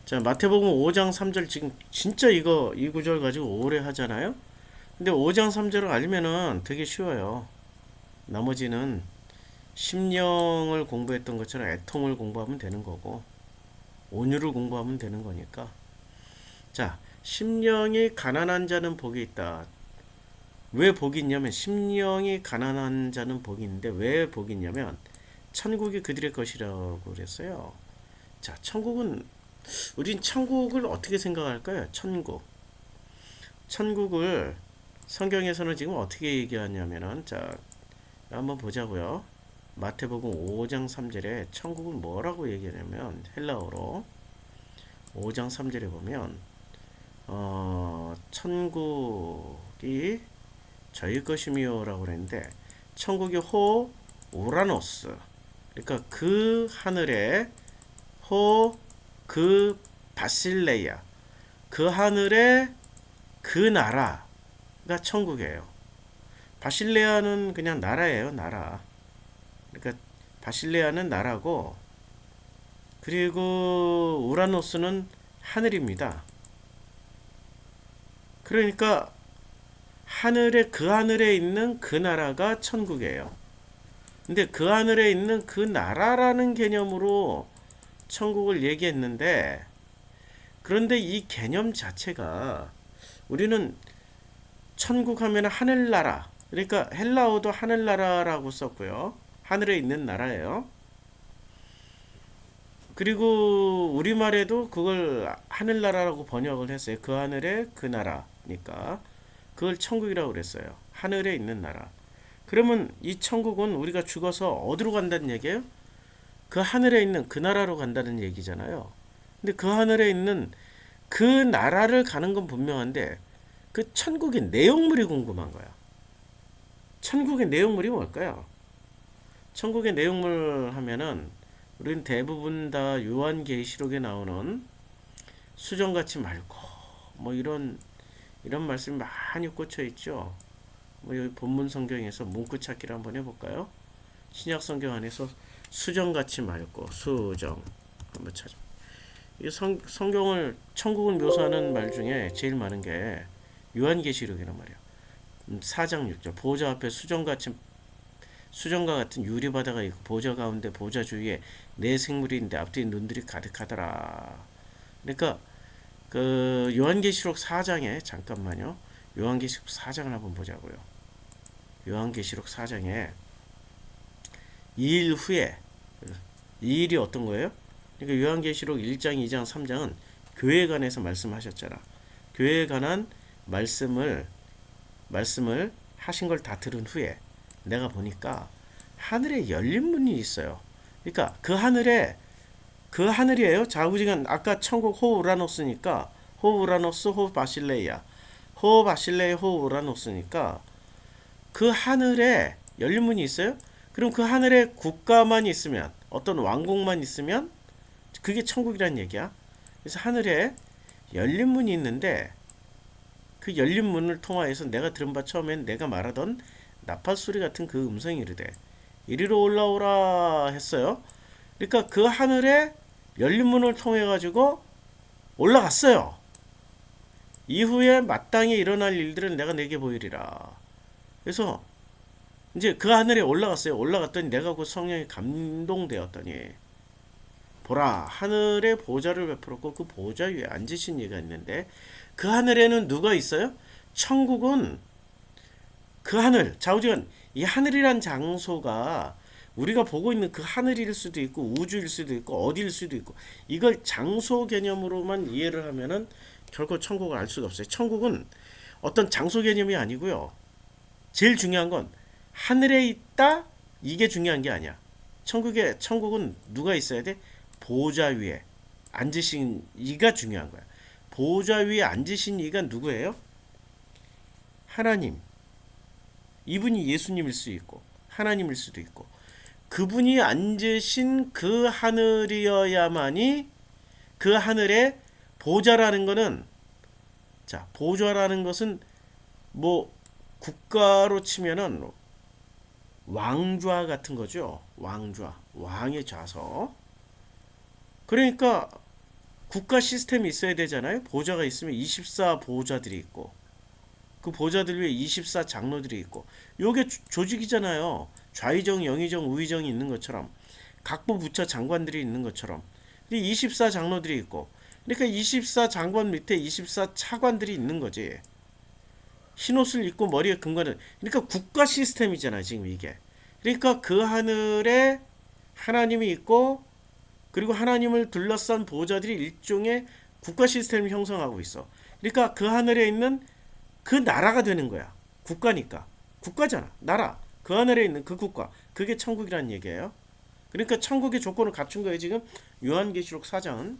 자, 마태복음 5장 3절 지금 진짜 이거 이 구절 가지고 오래 하잖아요. 근데 5장 3절을 알면은 되게 쉬워요. 나머지는 심령을 공부했던 것처럼 애통을 공부하면 되는 거고 온유를 공부하면 되는 거니까. 자, 심령이 가난한 자는 복이 있다. 왜 복이 있냐면 심령이 가난한 자는 복이 있는데 왜 복이 있냐면 천국이 그들의 것이라고 그랬어요. 자, 천국은 우린 천국을 어떻게 생각할까요? 천국. 천국을 성경에서는 지금 어떻게 얘기하냐면은 자, 한번 보자고요. 마태복음 5장 3절에 천국은 뭐라고 얘기하냐면 헬라어로 5장 3절에 보면 천국이 저희 것이미요라고 그랬는데 천국이 호 우라노스 그러니까 그 하늘에 호 그 바실레야 그 하늘에 그 나라가 천국이에요. 바실레아는 그냥 나라예요, 나라. 그러니까 바실레아는 나라고 그리고 우라노스는 하늘입니다. 그러니까 하늘에 그 하늘에 있는 그 나라가 천국이에요. 근데 그 하늘에 있는 그 나라라는 개념으로 천국을 얘기했는데 그런데 이 개념 자체가 우리는 천국 하면 하늘나라 그러니까 헬라어도 하늘나라라고 썼고요. 하늘에 있는 나라예요. 그리고 우리말에도 그걸 하늘나라라고 번역을 했어요. 그 하늘에 그 나라니까 그걸 천국이라고 그랬어요. 하늘에 있는 나라. 그러면 이 천국은 우리가 죽어서 어디로 간다는 얘기예요? 그 하늘에 있는 그 나라로 간다는 얘기잖아요. 근데 그 하늘에 있는 그 나라를 가는 건 분명한데 그 천국의 내용물이 궁금한 거야. 천국의 내용물이 뭘까요? 천국의 내용물 하면은 우리는 대부분 다 요한계시록에 나오는 수정같이 맑고 뭐 이런 말씀이 많이 꽂혀 있죠. 뭐 여기 본문 성경에서 문구 찾기를 한번 해볼까요? 신약 성경 안에서 수정같이 맑고 수정 한번 찾아. 이 성경을 천국을 묘사하는 말 중에 제일 많은 게 요한계시록이란 말이야. 4장 6절 보좌 앞에 수정과 같은 유리 바다가 있고 보좌 가운데 보좌 주위에 네 생물이 있는데 앞뒤 눈들이 가득하더라. 그러니까 그 요한계시록 4장에 잠깐만요. 요한계시록 4장을 한번 보자고요. 요한계시록 4장에 2일 후에 이 일이 어떤 거예요? 그러니까 요한계시록 1장, 2장, 3장은 교회에 관해서 말씀하셨잖아. 교회에 관한 말씀을 하신 걸 다 들은 후에 내가 보니까 하늘에 열린 문이 있어요. 그러니까 그 하늘이에요. 자우지간 아까 천국 호 우라노스니까 호 우라노스 호 바실레이아 호 바실레이 호 우라노스니까 그 하늘에 열린 문이 있어요. 그럼 그 하늘에 국가만 있으면 어떤 왕국만 있으면 그게 천국이란 얘기야. 그래서 하늘에 열린 문이 있는데 그 열린 문을 통하여서 내가 들은 바 처음엔 내가 말하던 나팔 소리 같은 그 음성이 이르되 이리로 올라오라 했어요. 그러니까 그 하늘에 열린 문을 통해 가지고 올라갔어요. 이후에 마땅히 일어날 일들은 내가 내게 보이리라. 그래서 이제 그 하늘에 올라갔어요. 올라갔더니 내가 그 성령에 감동되었더니 보라 하늘에 보좌를 베풀었고 그 보좌 위에 앉으신 이가 있는데 그 하늘에는 누가 있어요? 천국은 그 하늘 좌우지간 이 하늘이란 장소가 우리가 보고 있는 그 하늘일 수도 있고 우주일 수도 있고 어디일 수도 있고 이걸 장소 개념으로만 이해를 하면은 결코 천국을 알 수가 없어요. 천국은 어떤 장소 개념이 아니고요. 제일 중요한 건 하늘에 있다 이게 중요한 게 아니야. 천국은 누가 있어야 돼? 보좌 위에 앉으신 이가 중요한 거야. 보좌 위에 앉으신 이가 누구예요? 하나님. 이분이 예수님일 수 있고 하나님일 수도 있고 그분이 앉으신 그 하늘이어야만이 그 하늘에 보좌라는 거는 자 보좌라는 것은 뭐 국가로 치면은 왕좌 같은 거죠. 왕좌 왕의 좌석. 그러니까 국가 시스템이 있어야 되잖아요. 보좌가 있으면 24 보좌들이 있고 그 보좌들 위에 24 장로들이 있고 요게 조직이잖아요. 좌의정, 영의정, 우의정이 있는 것처럼 각부 부처 장관들이 있는 것처럼 24 장로들이 있고 그러니까 24 장관 밑에 24 차관들이 있는 거지. 흰옷을 입고 머리에 금관을 그러니까 국가 시스템이잖아 지금 이게. 그러니까 그 하늘에 하나님이 있고 그리고 하나님을 둘러싼 보좌들이 일종의 국가 시스템을 형성하고 있어. 그러니까 그 하늘에 있는 그 나라가 되는 거야. 국가니까. 국가잖아. 나라. 그 하늘에 있는 그 국가. 그게 천국이라는 얘기예요. 그러니까 천국의 조건을 갖춘 거예요. 지금 요한계시록 4장은.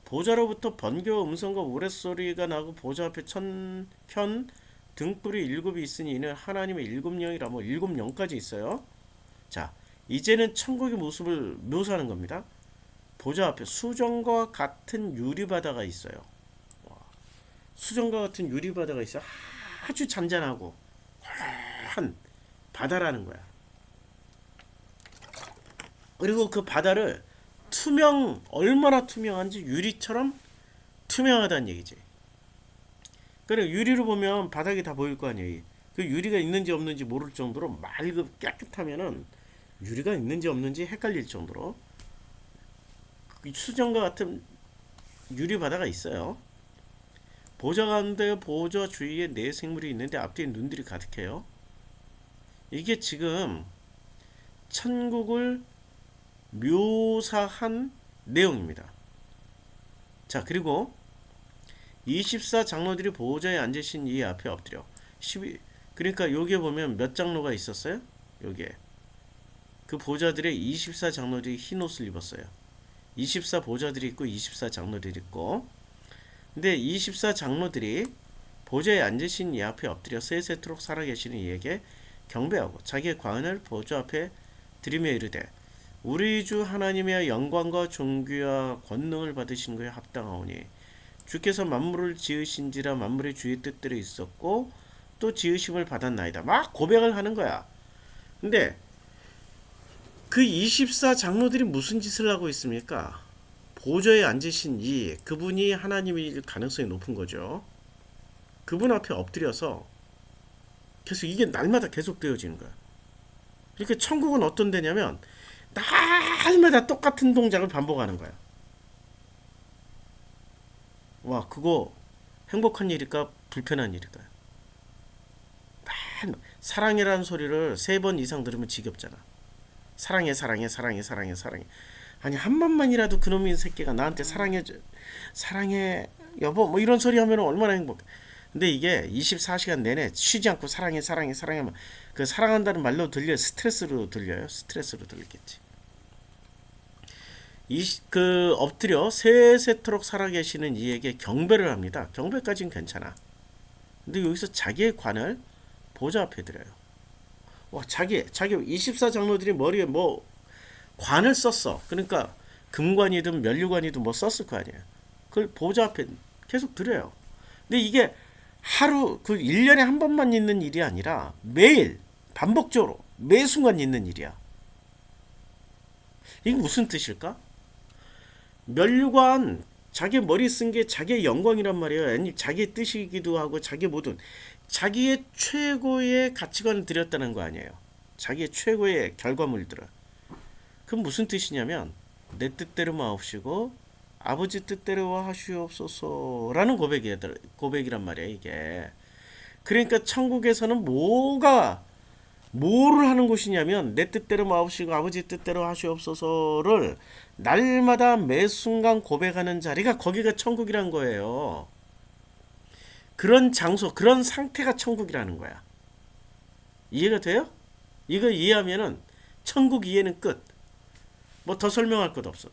보좌로부터 번개와 음성과 우레소리가 나고 보좌 앞에 현 등불이 일곱이 있으니 이는 하나님의 일곱 영이라 뭐 일곱 영까지 있어요. 자, 이제는 천국의 모습을 묘사하는 겁니다. 보좌 앞에 수정과 같은 유리바다가 있어요. 수정과 같은 유리바다가 있어. 아주 잔잔하고 한 바다라는 거야. 그리고 그 바다를 얼마나 투명한지 유리처럼 투명하다는 얘기지. 그래 유리로 보면 바닥이 다 보일 거 아니에요. 그 유리가 있는지 없는지 모를 정도로 맑고 깨끗하면은 유리가 있는지 없는지 헷갈릴 정도로 수정과 같은 유리 바다가 있어요. 보좌 가운데 보좌 주위에 네 생물이 있는데 앞뒤에 눈들이 가득해요. 이게 지금 천국을 묘사한 내용입니다. 자, 그리고 24 장로들이 보좌에 앉으신 이 앞에 엎드려 12 그러니까 여기에 보면 몇 장로가 있었어요? 여기에 그 보좌들의 24 장로들이 흰 옷을 입었어요. 24 보좌들이 있고 24 장로들이 있고 근데 24 장로들이 보좌에 앉으신 이 앞에 엎드려 세세토록 살아계시는 이에게 경배하고 자기의 과언을 보좌 앞에 드리며 이르되 우리 주 하나님의 영광과 존귀와 권능을 받으신 것에 합당하오니 주께서 만물을 지으신지라 만물의 주의 뜻대로 있었고 또 지으심을 받았나이다. 막 고백을 하는 거야. 근데 그 24 장로들이 무슨 짓을 하고 있습니까? 보좌에 앉으신 그분이 하나님일 가능성이 높은 거죠. 그분 앞에 엎드려서 계속 이게 날마다 계속 되어지는 거야. 그러니까 천국은 어떤 데냐면 날마다 똑같은 동작을 반복하는 거야. 와, 그거 행복한 일일까? 불편한 일일까요? 사랑이라는 소리를 3번 이상 들으면 지겹잖아. 사랑해, 사랑해, 사랑해, 사랑해, 사랑해. 아니, 한 번만이라도 그놈의 새끼가 나한테 사랑해, 여보, 뭐 이런 소리 하면 얼마나 행복해. 근데 이게 24시간 내내 쉬지 않고 사랑해, 사랑해, 사랑하면 그 사랑한다는 말로 들려요? 스트레스로 들려요? 스트레스로 들리겠지. 그 엎드려 세세토록 살아계시는 이에게 경배를 합니다. 경배까지는 괜찮아. 근데 여기서 자기의 관을 보좌 앞에 드려요. 와, 자기 24 장로들이 머리에 뭐 관을 썼어. 그러니까 금관이든 면류관이든 뭐 썼을 거 아니에요. 그걸 보좌 앞에 계속 드려요. 근데 이게 하루 그 1년에 한 번만 있는 일이 아니라 매일 반복적으로 매 순간 있는 일이야. 이게 무슨 뜻일까? 면류관 자기 머리 쓴 게 자기의 영광이란 말이에요. 아니 자기의 뜻이기도 하고 자기의 모든 자기의 최고의 가치관을 드렸다는 거 아니에요. 자기의 최고의 결과물들을. 그건 무슨 뜻이냐면 내 뜻대로 마옵시고 아버지 뜻대로 하시옵소서라는 고백이란 말이에요. 이게. 그러니까 천국에서는 뭐를 하는 곳이냐면 내 뜻대로 마옵시고 아버지 뜻대로 하시옵소서를 날마다 매 순간 고백하는 자리가 거기가 천국이란 거예요. 그런 장소, 그런 상태가 천국이라는 거야. 이해가 돼요? 이거 이해하면은 천국 이해는 끝. 뭐 더 설명할 것 없어.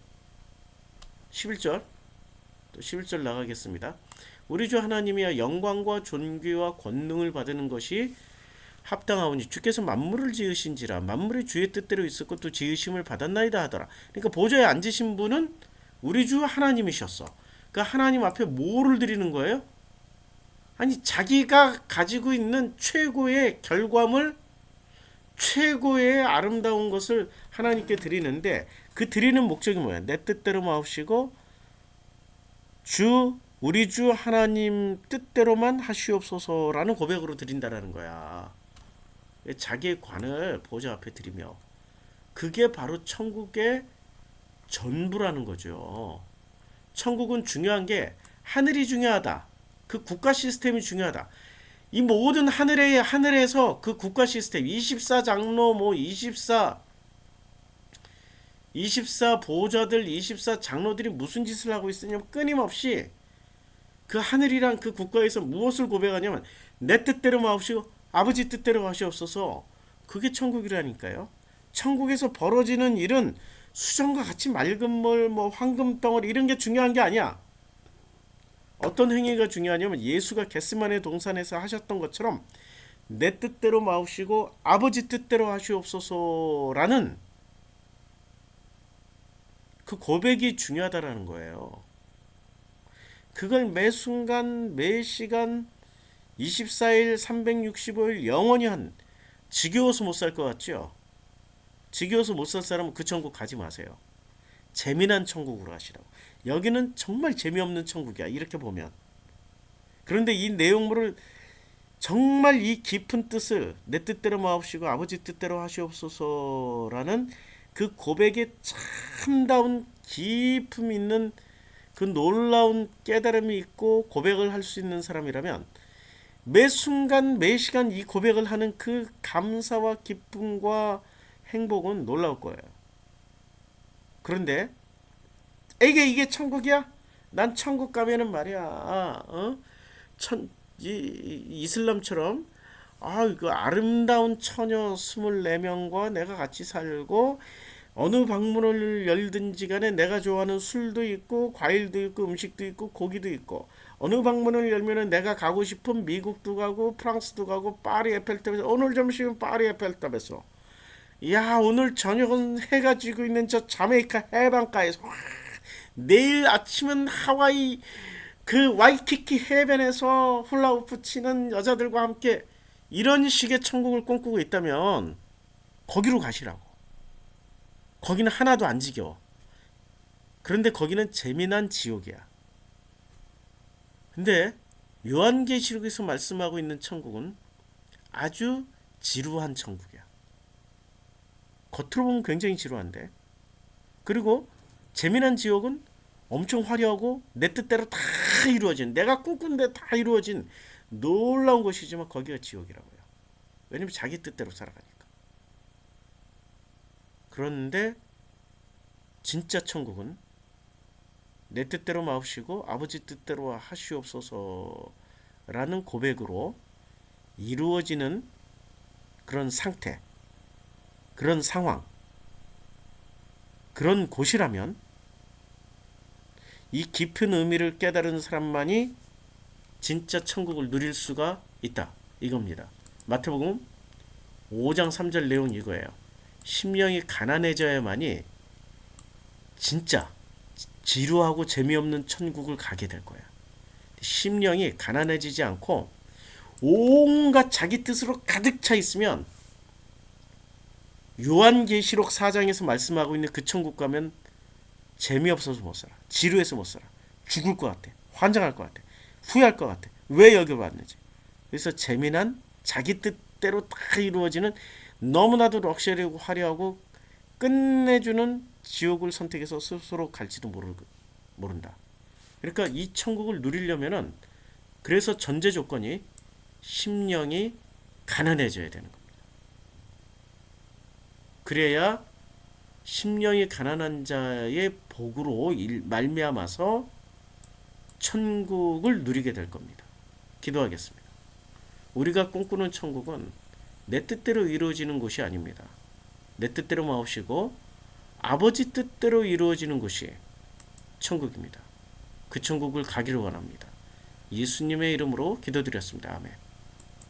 11절. 또 11절 나가겠습니다. 우리 주 하나님이여 영광과 존귀와 권능을 받는 것이 합당하오니 주께서 만물을 지으신지라 만물의 주의 뜻대로 있었고 또 지으심을 받았나이다 하더라. 그러니까 보좌에 앉으신 분은 우리 주 하나님이셨어. 그 하나님 앞에 뭐를 드리는 거예요? 아니 자기가 가지고 있는 최고의 결과물 최고의 아름다운 것을 하나님께 드리는데 그 드리는 목적이 뭐야? 내 뜻대로 마옵시고 우리 주 하나님 뜻대로만 하시옵소서라는 고백으로 드린다라는 거야. 자기의 관을 보좌 앞에 드리며, 그게 바로 천국의 전부라는 거죠. 천국은 중요한 게 하늘이 중요하다. 그 국가 시스템이 중요하다. 이 모든 하늘에서 그 국가 시스템 24장로 뭐 24 보호자들 24 장로들이 무슨 짓을 하고 있으냐면 끊임없이 그 하늘이란 그 국가에서 무엇을 고백하냐면 내 뜻대로 마옵시고 아버지 뜻대로 하시옵소서. 그게 천국이라니까요. 천국에서 벌어지는 일은 수정과 같이 맑은 물, 뭐 황금 덩어리 이런 게 중요한 게 아니야. 어떤 행위가 중요하냐면 예수가 겟세마네 동산에서 하셨던 것처럼 내 뜻대로 마옵시고 아버지 뜻대로 하시옵소서라는 그 고백이 중요하다라는 거예요. 그걸 매 순간 매 시간 24일 365일 영원히 지겨워서 못 살 것 같죠? 지겨워서 못 살 사람은 그 천국 가지 마세요. 재미난 천국으로 하시라고. 여기는 정말 재미없는 천국이야. 이렇게 보면. 그런데 이 내용물을 정말 이 깊은 뜻을 내 뜻대로 마옵시고 아버지 뜻대로 하시옵소서라는 그 고백에 참다운 깊음 있는 그 놀라운 깨달음이 있고 고백을 할 수 있는 사람이라면 매 순간 매 시간 이 고백을 하는 그 감사와 기쁨과 행복은 놀라울 거예요. 그런데 이게 천국이야? 난 천국 가면은 말이야, 이슬람처럼 그 아름다운 처녀 24명과 내가 같이 살고 어느 방문을 열든지 간에 내가 좋아하는 술도 있고 과일도 있고 음식도 있고 고기도 있고 어느 방문을 열면은 내가 가고 싶은 미국도 가고 프랑스도 가고 파리 에펠탑에서 오늘 점심은 파리 에펠탑에서 야 오늘 저녁은 해가 지고 있는 저 자메이카 해변가에서 내일 아침은 하와이 그 와이키키 해변에서 훌라후프 치는 여자들과 함께 이런 식의 천국을 꿈꾸고 있다면 거기로 가시라고. 거기는 하나도 안 지겨워. 그런데 거기는 재미난 지옥이야. 근데 요한계시록에서 말씀하고 있는 천국은 아주 지루한 천국이야. 겉으로 보면 굉장히 지루한데, 그리고 재미난 지옥은 엄청 화려하고 내 뜻대로 다 이루어진, 내가 꿈꾼 데 다 이루어진 놀라운 곳이지만 거기가 지옥이라고요. 왜냐면 자기 뜻대로 살아가니까. 그런데 진짜 천국은 내 뜻대로 마옵시고 아버지 뜻대로 하시옵소서라는 고백으로 이루어지는 그런 상태, 그런 상황, 그런 곳이라면 이 깊은 의미를 깨달은 사람만이 진짜 천국을 누릴 수가 있다. 이겁니다. 마태복음 5장 3절 내용 이거예요. 심령이 가난해져야만이 진짜 지루하고 재미없는 천국을 가게 될 거야. 심령이 가난해지지 않고 온갖 자기 뜻으로 가득 차 있으면 요한계시록 4장에서 말씀하고 있는 그 천국 가면 재미없어서 못 살아. 지루해서 못 살아. 죽을 것 같아. 환장할 것 같아. 후회할 것 같아. 왜 여기 왔는지. 그래서 재미난 자기 뜻대로 다 이루어지는 너무나도 럭셔리하고 화려하고 끝내주는 지옥을 선택해서 스스로 갈지도 모른다. 그러니까 이 천국을 누리려면은 그래서 전제 조건이 심령이 가난해져야 되는 겁니다. 그래야 심령이 가난한 자의 복으로 말미암아서 천국을 누리게 될 겁니다. 기도하겠습니다. 우리가 꿈꾸는 천국은 내 뜻대로 이루어지는 곳이 아닙니다. 내 뜻대로 마옵시고 아버지 뜻대로 이루어지는 곳이 천국입니다. 그 천국을 가기를 원합니다. 예수님의 이름으로 기도드렸습니다. 아멘.